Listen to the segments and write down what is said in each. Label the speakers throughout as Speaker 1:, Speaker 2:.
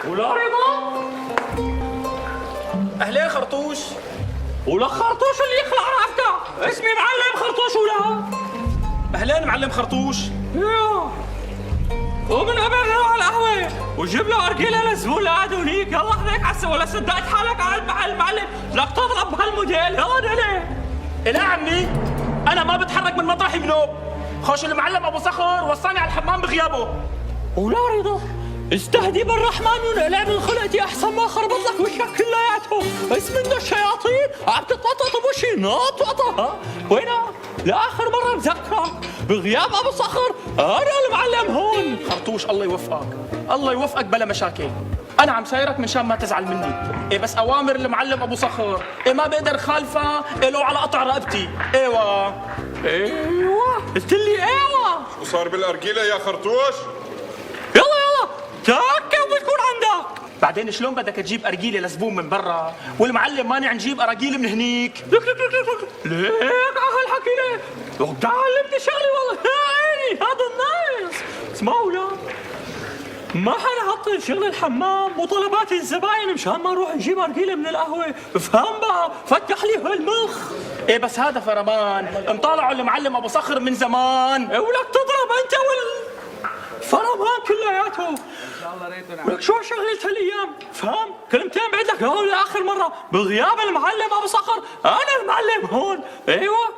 Speaker 1: ولا رضا؟
Speaker 2: اهلين خرطوش.
Speaker 1: ولا خرطوش اللي يخلع رافته، اسمي معلم خرطوش ولا؟
Speaker 2: اهلين معلم خرطوش.
Speaker 1: يا ومن قبل نروح على القهوة وجيب له أرجيلة للزبون قاعد هونيك، يلا خليك عسى ولا صدقت حالك على المحل معلم، لك تضرب بهالموديل، يلا ليه؟
Speaker 2: لا عمي، انا ما بتحرك من مطرحي بنوب. خوش المعلم ابو صخر وصاني على الحمام بغيابه.
Speaker 1: ولا رضا استهدي بالرحمن ونقلع من خلقتي احسن ما خربط لك وشك كلياته، بس منه الشياطين عم تتنطط بوشي ناططه. وينها؟ لاخر مره بذكرك بغياب ابو صخر انا المعلم هون.
Speaker 2: خرطوش الله يوفقك، الله يوفقك بلا مشاكل. انا عم سايرك من شان ما تزعل مني، إيه بس اوامر المعلم ابو صخر إيه ما بقدر خالفها، إيه لو على قطع رقبتي. ايوه
Speaker 1: قلت لي ايوه.
Speaker 3: شو صار بالأرجيلة يا خرطوش؟
Speaker 1: يلا تاكد وبتكون عندك.
Speaker 2: بعدين شلون بدك تجيب ارجيله لزبون من برا والمعلم مانع نجيب اراجيل من هنيك؟
Speaker 1: لك ليك على هالحكي ليه؟ لك تعلمني شغلي والله يا عيني هذا الناس. اسمعوا لا ما حنعطل شغل الحمام وطلبات الزباين مشان ما نروح نجيب ارجيله من القهوه، افهم بقى فتح لي هالمخ.
Speaker 2: ايه بس هذا فرمان مطالعوا المعلم ابو صخر من زمان.
Speaker 1: ولك تضرب انت فرمان كلياته. ولك شو شغلت هالايام؟ فهم؟ كلمتين بعد لك هون لاخر مره بغياب المعلم ابو صخر انا المعلم هون. ايوه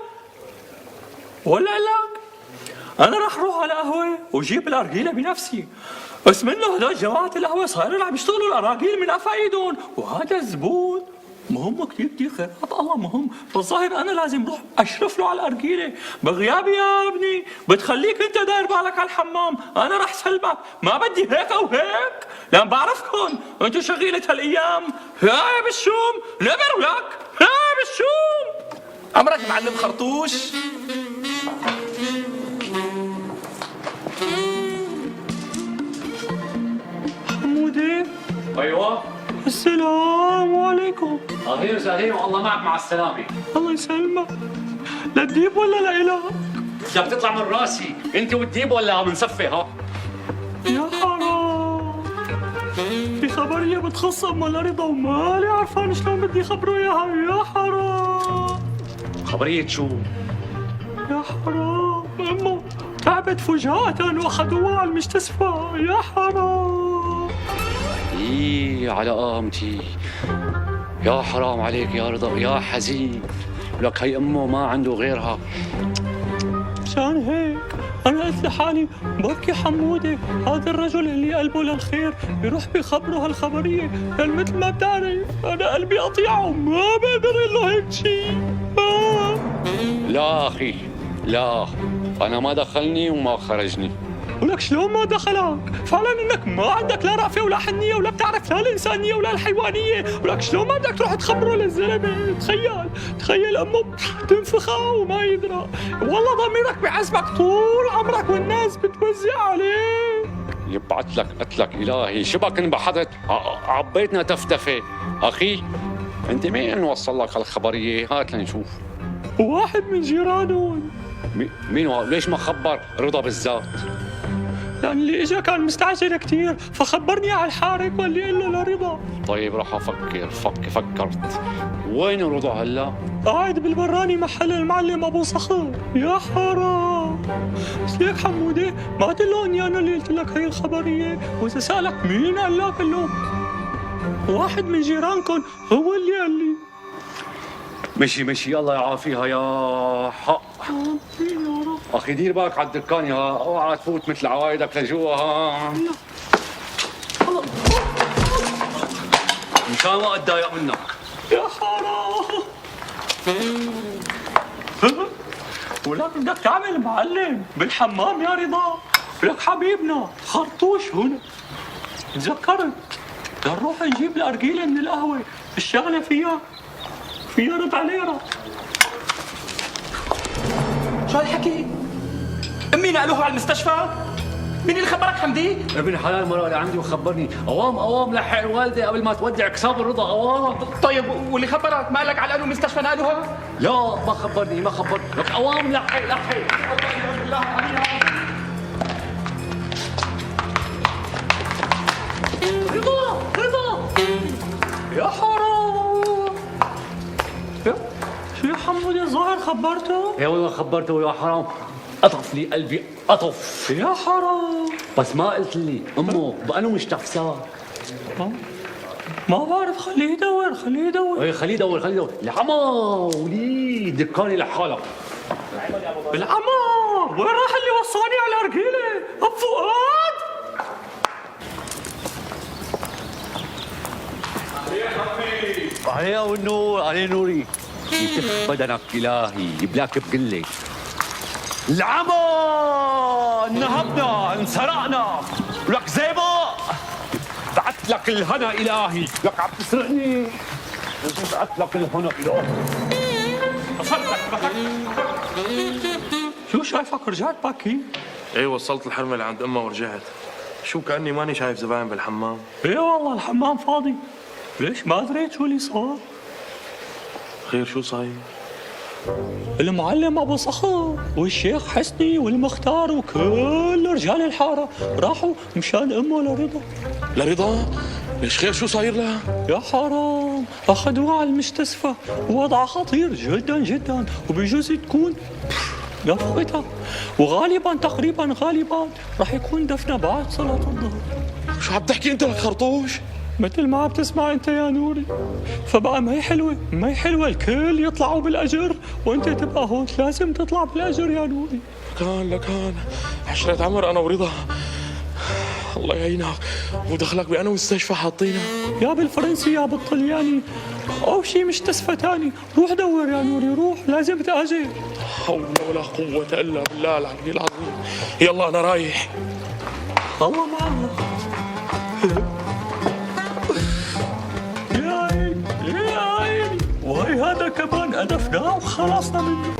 Speaker 1: ولا لك انا راح اروح على قهوه واجيب الارجيله بنفسي، بس منه هدول جماعه القهوه صايرين عم يشتغلوا الاراجيل من افايدهم، وهذا الزبون مهم كثير خيرات الله مهم، بالظاهر انا لازم اروح اشرف له على الارجيله بغيابي يا ابني. بتخليك انت داير بالك على الحمام، انا راح سلبك، ما بدي هيك او هيك، لان بعرفكم انتوا شغيله هالايام. هاي بالشوم نبر لك، هاي بالشوم.
Speaker 2: امرك معلم خرطوش.
Speaker 1: حمودي
Speaker 4: ايوه
Speaker 1: السلام عليكم.
Speaker 4: اهلين وسهلين والله معك مع السلامه.
Speaker 1: الله يسلمك. للديب ولا لإله؟
Speaker 4: بدك تطلع من راسي انت والديب ولا بنصفي ها؟
Speaker 1: يا حرام في خبرية بتخصم ولا رضا ومالي عرفان شلون بدي خبره اياها. يا حرام
Speaker 4: خبرية شو؟
Speaker 1: يا حرام امه تعبت فجأة واخذوها على المستشفى. يا حرام.
Speaker 4: ايه على قامتي. يا حرام عليك يا رضا يا حزين. لك هي امه ما عنده غيرها.
Speaker 1: مشان هيك أنا قلت لحالي بركي حمودة هذا الرجل اللي قلبه للخير يروح بخبره هالخبرية، لأن مثل ما بتعرف أنا قلبي قطيعه وما بقدر أقول له هيك شيء.
Speaker 4: لا اخي لا، انا ما دخلني وما خرجني.
Speaker 1: ولك شلون ما دخلك؟ فعلا انك ما عندك لا رأفة ولا حنية ولا بتعرف لا الإنسانية ولا الحيوانية، ولك شلون ما بدك تروح تخبره للزلمة؟ تخيل أمه تنفخه وما يدرى. والله ضميرك بعزمك طول عمرك والناس بتوزع عليك.
Speaker 4: يبعث لك قتلك الهي. شبك انبحثت عبيتنا تفتفه. اخي انت مين وصل لك هالخبريه؟ هات لنشوف.
Speaker 1: واحد من جيرانهم.
Speaker 4: مين ليش ما خبر رضا بالذات؟
Speaker 1: لأن اللي إجا كان مستعجل كثير فخبرني على الحارق واللي قال له لرضا.
Speaker 4: طيب راح افكر فكرت. وين رضا هلا؟
Speaker 1: قاعد بالبراني محل المعلم ابو صخر. يا حرام. بس ليك حموده ما قلت له اني انا اللي قلت لك هي الخبريه، واذا سالك مين قال لك قل له واحد من جيرانكم هو اللي قال لي.
Speaker 4: مشي الله يعافيها يا حق. اخي دير بالك على الدكان يا اوعى تفوت مثل عوايدك لجوا ها. مشان ما اتضايق منك.
Speaker 1: يا حرام. ولك بدك تعمل معلم بالحمام يا رضا. لك حبيبنا خرطوش هنا. تذكرت بدنا نروح نجيب الارجيله من القهوه، الشغله فيها ربع ليره.
Speaker 2: شو هالحكي؟ امي نقلوها على المستشفى؟ مين اللي خبرك حمدي؟
Speaker 4: ابن حلال مرة اللي عندي وخبرني. اوام لحق الوالده قبل ما تودع كساب الرضا. اوام.
Speaker 2: طيب واللي خبرك ما قال لك على انه المستشفى نقلوها؟
Speaker 4: لا ما خبرني لك اوام لحق.
Speaker 1: رضا خبرته؟
Speaker 4: يا والله خبرته يا حرام، قطف لي قلبي قطف.
Speaker 1: يا حرام.
Speaker 4: بس ما قلت لي امه بأنه مش تفسار.
Speaker 1: ما بعرف، خليه يدور خليه يدور.
Speaker 4: ايه خليه يدور خليه يدور. العمى وليد دكاني لحالك.
Speaker 1: العمار وين راح اللي وصاني على الارجيله؟ اب فؤاد.
Speaker 4: عليه والنور عليه نوري. يتف بدنك الهي يبلاك بقله. العمى انهبنا انسرقنا ولك زيبق بعت لك الهنا الهي. لك عم تسرقني بعت لك الهنا الهي.
Speaker 1: شو شايفك رجعت باكي؟
Speaker 5: ايه وصلت الحرمة اللي عند امها ورجعت. شو كأني ماني شايف زباين بالحمام.
Speaker 1: ايه والله الحمام فاضي. ليش ما دريت شو اللي صار؟
Speaker 5: خير شو صاير؟
Speaker 1: المعلم ابو صخر والشيخ حسني والمختار وكل رجال الحاره راحوا مشان امه لرضا.
Speaker 5: لرضا؟ ليش خير شو صاير لها؟
Speaker 1: يا حرام، اخذوها على المستشفى ووضعها خطير جدا جدا وبيجوز تكون نفختها، وغالبا تقريبا غالبا راح يكون دفنها بعد صلاه الظهر.
Speaker 5: شو عم تحكي انت لك خرطوش؟
Speaker 1: مثل ما عم تسمع انت يا نوري. فبقى ما هي حلوه ما هي حلوه الكل يطلعوا بالاجر وانت تبقى هون لازم تطلع بالاجر يا نوري.
Speaker 5: لكان عشرة عمر انا ورضا. الله يعينك ودخلك بأنا مستشفى حاطينها.
Speaker 1: يا بالفرنسي يا بالطلياني او شي مستشفى تاني. روح دور يا نوري روح لازم تأجر.
Speaker 5: حول ولا قوة الا بالله العلي العظيم. يلا انا رايح.
Speaker 1: الله معك. يا عيني يا عيني. وهي هذا كمان أدفناه وخلصنا منه.